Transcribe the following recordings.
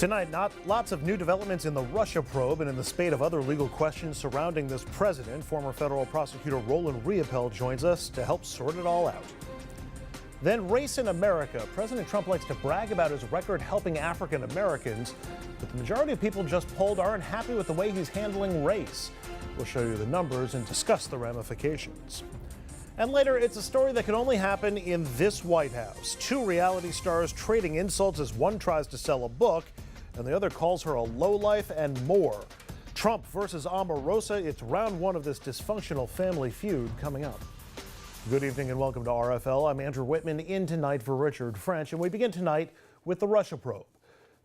Tonight, lots of new developments in the Russia probe and in the spate of other legal questions surrounding this president. Former federal prosecutor Roland Riepel joins us to help sort it all out. Then race in America. President Trump likes to brag about his record helping African Americans, but the majority of people just polled aren't happy with the way he's handling race. We'll show you the numbers and discuss the ramifications. And later, it's a story that can only happen in this White House. Two reality stars trading insults as one tries to sell a book and the other calls her a lowlife, and more. Trump versus Omarosa. It's round one of this dysfunctional family feud coming up. Good evening and welcome to RFL. I'm Andrew Whitman in tonight for Richard French, and we begin tonight with the Russia probe.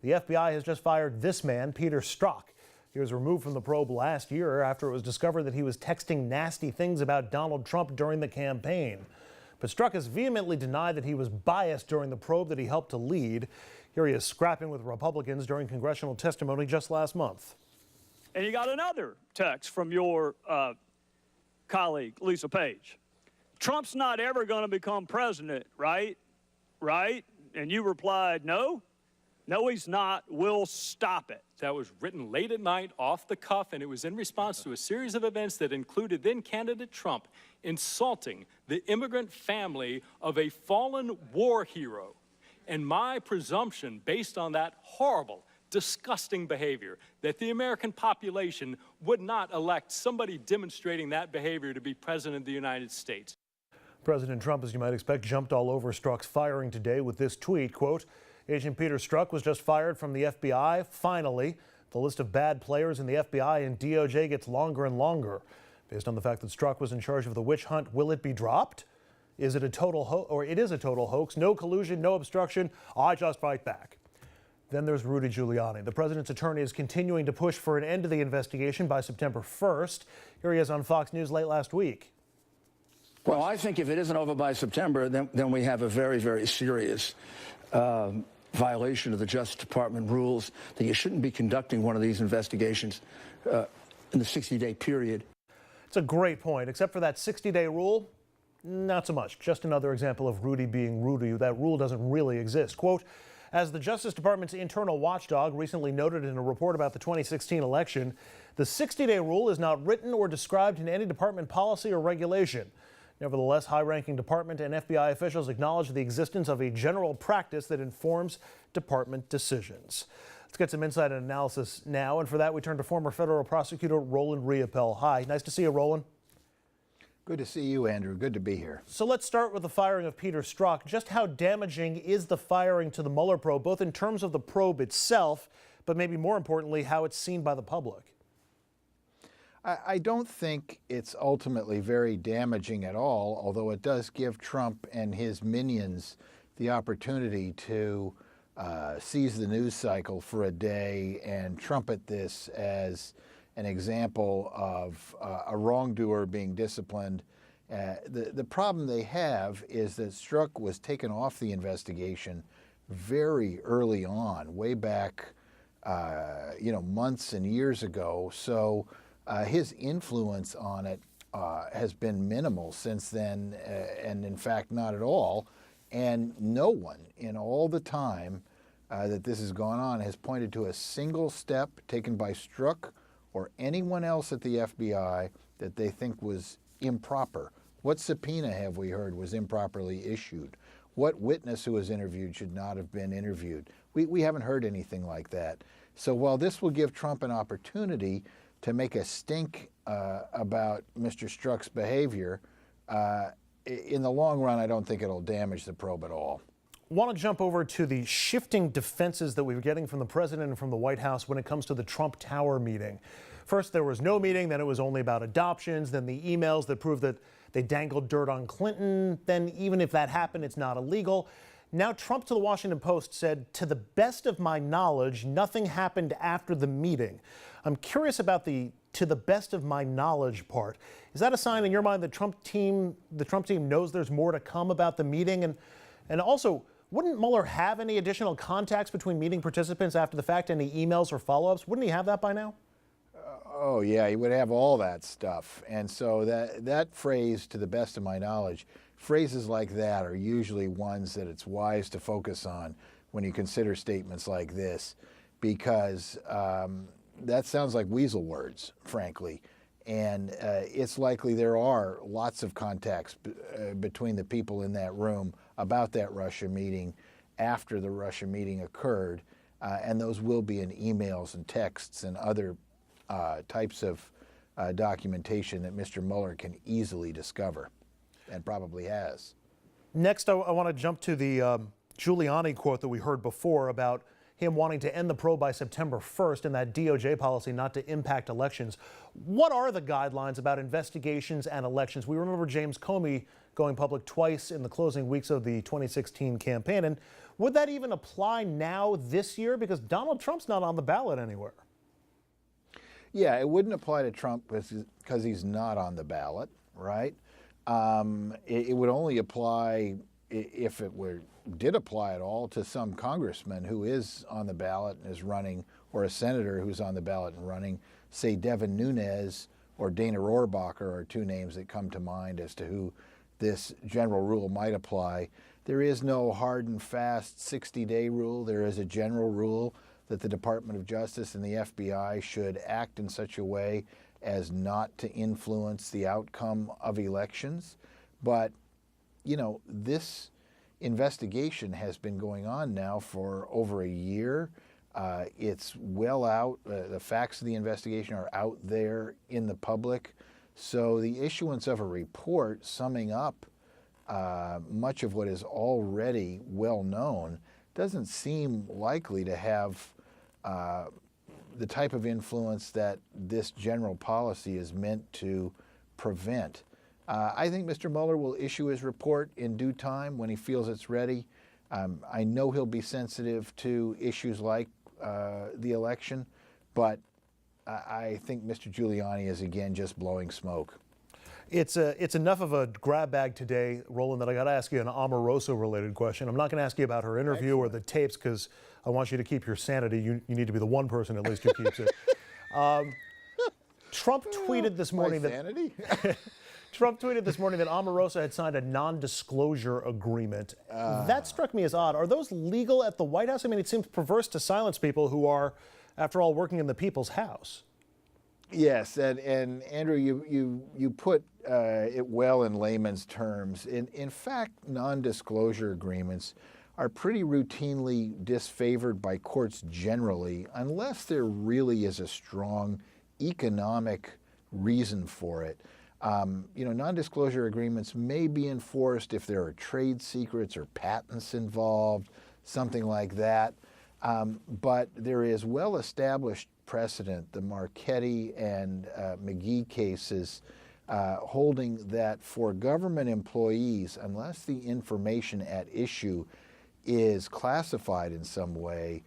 The FBI has just fired this man, Peter Strozok. He was removed from the probe last year after it was discovered that he was texting nasty things about Donald Trump during the campaign. But Strozok has vehemently denied that he was biased during the probe that he helped to lead. Here he is scrapping with Republicans during congressional testimony just last month. And you got another text from your colleague, Lisa Page. Trump's not ever going to become president, right? Right? And you replied, no. No, he's not. We'll stop it. That was written late at night, off the cuff, and it was in response to a series of events that included then-candidate Trump insulting the immigrant family of a fallen war hero. And my presumption, based on that horrible, disgusting behavior, that the American population would not elect somebody demonstrating that behavior to be president of the United States. President Trump, as you might expect, jumped all over Strozok's firing today with this tweet, quote, Agent Peter Strozok was just fired from the FBI. Finally, the list of bad players in the FBI and DOJ gets longer and longer. Based on the fact that Strozok was in charge of the witch hunt, will it be dropped? Is it a total it is a total hoax? No collusion, no obstruction. I just fight back. Then there's Rudy Giuliani. The president's attorney is continuing to push for an end to the investigation by September 1st. Here he is on Fox News late last week. Well, I think if it isn't over by September, then we have a very, very serious violation of the Justice Department rules that you shouldn't be conducting one of these investigations in the 60-day period. It's a great point, except for that 60-day rule. Not so much. Just another example of Rudy being Rudy. That rule doesn't really exist. Quote, as the Justice Department's internal watchdog recently noted in a report about the 2016 election, the 60-day rule is not written or described in any department policy or regulation. Nevertheless, high-ranking department and FBI officials acknowledge the existence of a general practice that informs department decisions. Let's get some insight and analysis now, and for that we turn to former federal prosecutor Roland Riepel. Hi, nice to see you, Roland. Good to see you, Andrew. Good to be here. So let's start with the firing of Peter Strozok. Just how damaging is the firing to the Mueller probe, both in terms of the probe itself, but maybe more importantly, how it's seen by the public? I don't think it's ultimately very damaging at all, although it does give Trump and his minions the opportunity to seize the news cycle for a day and trumpet this as an example of a wrongdoer being disciplined. The problem they have is that Strozok was taken off the investigation very early on, way back, months and years ago. So his influence on it has been minimal since then, and in fact not at all. And no one in all the time that this has gone on has pointed to a single step taken by Strozok or anyone else at the FBI that they think was improper. What subpoena have we heard was improperly issued? What witness who was interviewed should not have been interviewed? We haven't heard anything like that. So while this will give Trump an opportunity to make a stink about Mr. Strozok's behavior, in the long run, I don't think it'll damage the probe at all. Want to jump over to the shifting defenses that we were getting from the president and from the White House when it comes to the Trump Tower meeting. First, there was no meeting, then it was only about adoptions, then the emails that proved that they dangled dirt on Clinton, then even if that happened, it's not illegal. Now Trump to the Washington Post said, to the best of my knowledge, nothing happened after the meeting. I'm curious about the to the best of my knowledge part. Is that a sign in your mind that the Trump team knows there's more to come about the meeting? And also, wouldn't Mueller have any additional contacts between meeting participants after the fact, any emails or follow-ups? Wouldn't he have that by now? Oh, yeah, he would have all that stuff. And so that phrase, to the best of my knowledge, phrases like that are usually ones that it's wise to focus on when you consider statements like this. because that sounds like weasel words, frankly. And it's likely there are lots of contacts between the people in that room about that Russia meeting after the Russia meeting occurred, and those will be in emails and texts and other types of documentation that Mr. Mueller can easily discover, and probably has. Next, I want to jump to the Giuliani quote that we heard before about him wanting to end the probe by September 1st and that DOJ policy not to impact elections. What are the guidelines about investigations and elections? We remember James Comey going public twice in the closing weeks of the 2016 campaign. And would that even apply now this year? Because Donald Trump's not on the ballot anywhere. Yeah, it wouldn't apply to Trump because he's not on the ballot, right? It would only apply, if it did apply at all, to some congressman who is on the ballot and is running, or a senator who's on the ballot and running. Say Devin Nunes or Dana Rohrabacher are two names that come to mind as to who this general rule might apply. There is no hard and fast 60-day rule. There is a general rule that the Department of Justice and the FBI should act in such a way as not to influence the outcome of elections. But, you know, this investigation has been going on now for over a year. It's well out. The facts of the investigation are out there in the public. So the issuance of a report summing up much of what is already well known doesn't seem likely to have the type of influence that this general policy is meant to prevent. I think Mr. Mueller will issue his report in due time when he feels it's ready. I know he'll be sensitive to issues like the election, but I think Mr. Giuliani is again just blowing smoke. It's enough of a grab bag today, Roland, that I got to ask you an Omarosa-related question. I'm not going to ask you about her interview or the tapes because I want you to keep your sanity. You need to be the one person at least who keeps it. Trump tweeted this morning that Trump tweeted this morning that Omarosa had signed a non-disclosure agreement. That struck me as odd. Are those legal at the White House? I mean, it seems perverse to silence people who are, after all, working in the people's house. Yes, and Andrew, you put it well in layman's terms. In fact, non-disclosure agreements are pretty routinely disfavored by courts generally, unless there really is a strong economic reason for it. Non-disclosure agreements may be enforced if there are trade secrets or patents involved, something like that. But there is well-established precedent, the Marchetti and McGee cases, holding that for government employees, unless the information at issue is classified in some way,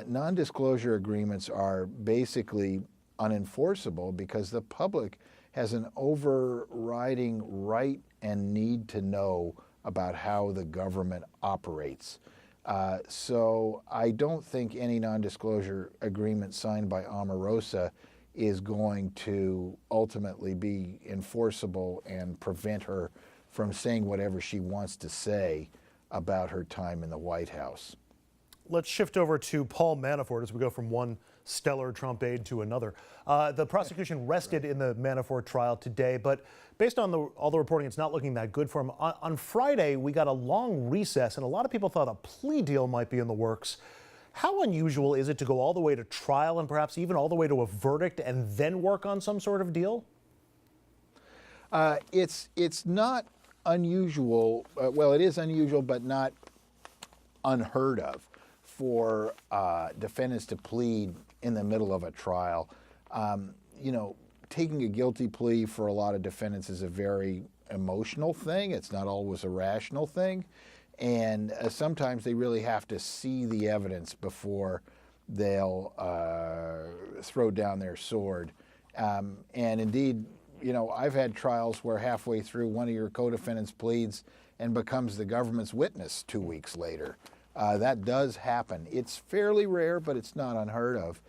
non-disclosure agreements are basically unenforceable because the public has an overriding right and need to know about how the government operates. So I don't think any non-disclosure agreement signed by Omarosa is going to ultimately be enforceable and prevent her from saying whatever she wants to say about her time in the White House. Let's shift over to Paul Manafort as we go from one stellar Trump aide to another. The prosecution rested in the Manafort trial today, but based on all the reporting, it's not looking that good for him. On Friday, we got a long recess, and a lot of people thought a plea deal might be in the works. How unusual is it to go all the way to trial and perhaps even all the way to a verdict and then work on some sort of deal? It's not unusual. Well, it is unusual, but not unheard of for defendants to plead in the middle of a trial. Taking a guilty plea for a lot of defendants is a very emotional thing. It's not always a rational thing. And sometimes they really have to see the evidence before they'll throw down their sword. And indeed, I've had trials where halfway through one of your co-defendants pleads and becomes the government's witness 2 weeks later. That does happen. It's fairly rare, but it's not unheard of.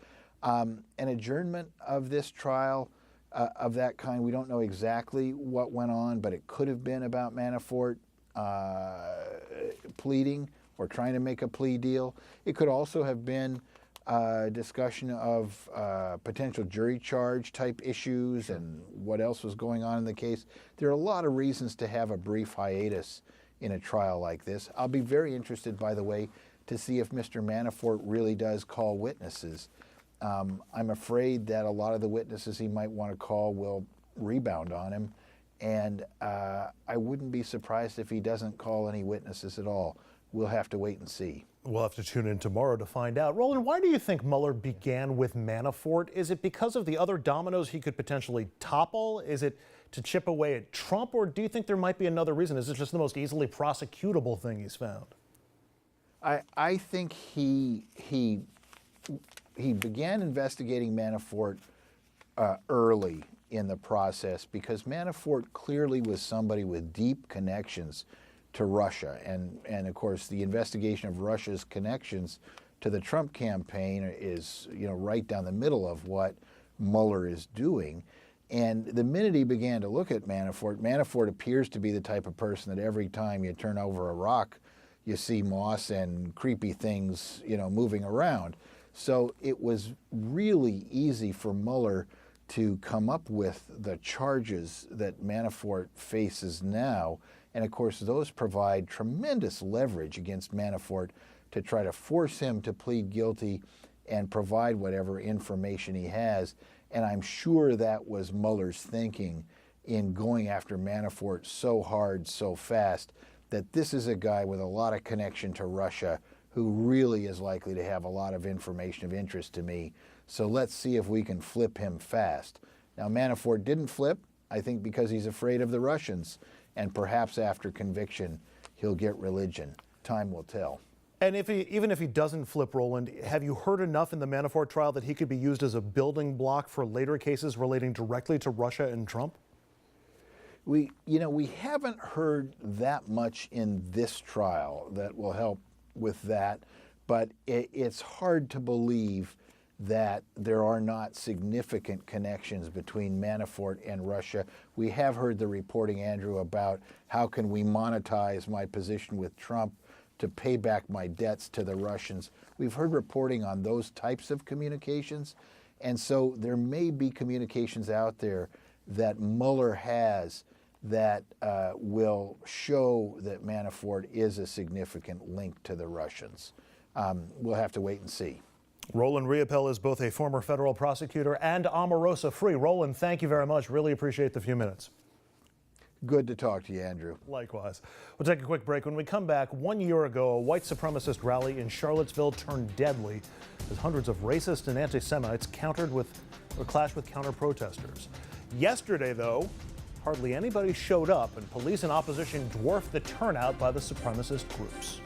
An adjournment of this trial of that kind, we don't know exactly what went on, but it could have been about Manafort pleading or trying to make a plea deal. It could also have been discussion of potential jury charge type issues and what else was going on in the case. There are a lot of reasons to have a brief hiatus in a trial like this. I'll be very interested, by the way, to see if Mr. Manafort really does call witnesses. I'm afraid that a lot of the witnesses he might want to call will rebound on him, and I wouldn't be surprised if he doesn't call any witnesses at all. We'll have to wait and see. We'll have to tune in tomorrow to find out. Roland, why do you think Mueller began with Manafort? Is it because of the other dominoes he could potentially topple? Is it to chip away at Trump, or do you think there might be another reason? Is it just the most easily prosecutable thing he's found? I think he began investigating Manafort early in the process because Manafort clearly was somebody with deep connections to Russia. And of course, the investigation of Russia's connections to the Trump campaign is, right down the middle of what Mueller is doing. And the minute he began to look at Manafort, Manafort appears to be the type of person that every time you turn over a rock, you see moss and creepy things, moving around. So it was really easy for Mueller to come up with the charges that Manafort faces now. And of course, those provide tremendous leverage against Manafort to try to force him to plead guilty and provide whatever information he has. And I'm sure that was Mueller's thinking in going after Manafort so hard, so fast, that this is a guy with a lot of connection to Russia who really is likely to have a lot of information of interest to me. So let's see if we can flip him fast. Now, Manafort didn't flip, I think because he's afraid of the Russians. And perhaps after conviction, he'll get religion. Time will tell. And even if he doesn't flip, Roland, have you heard enough in the Manafort trial that he could be used as a building block for later cases relating directly to Russia and Trump? We haven't heard that much in this trial that will help with that, but it's hard to believe that there are not significant connections between Manafort and Russia. We have heard the reporting, Andrew, about how can we monetize my position with Trump to pay back my debts to the Russians. We've heard reporting on those types of communications, and so there may be communications out there that Mueller has that will show that Manafort is a significant link to the Russians. We'll have to wait and see. Roland Riopel is both a former federal prosecutor and Omarosa-free. Roland, thank you very much. Really appreciate the few minutes. Good to talk to you, Andrew. Likewise. We'll take a quick break. When we come back, 1 year ago, a white supremacist rally in Charlottesville turned deadly as hundreds of racist and anti-Semites clashed with counter-protesters. Yesterday, though, hardly anybody showed up, and police and opposition dwarfed the turnout by the supremacist groups.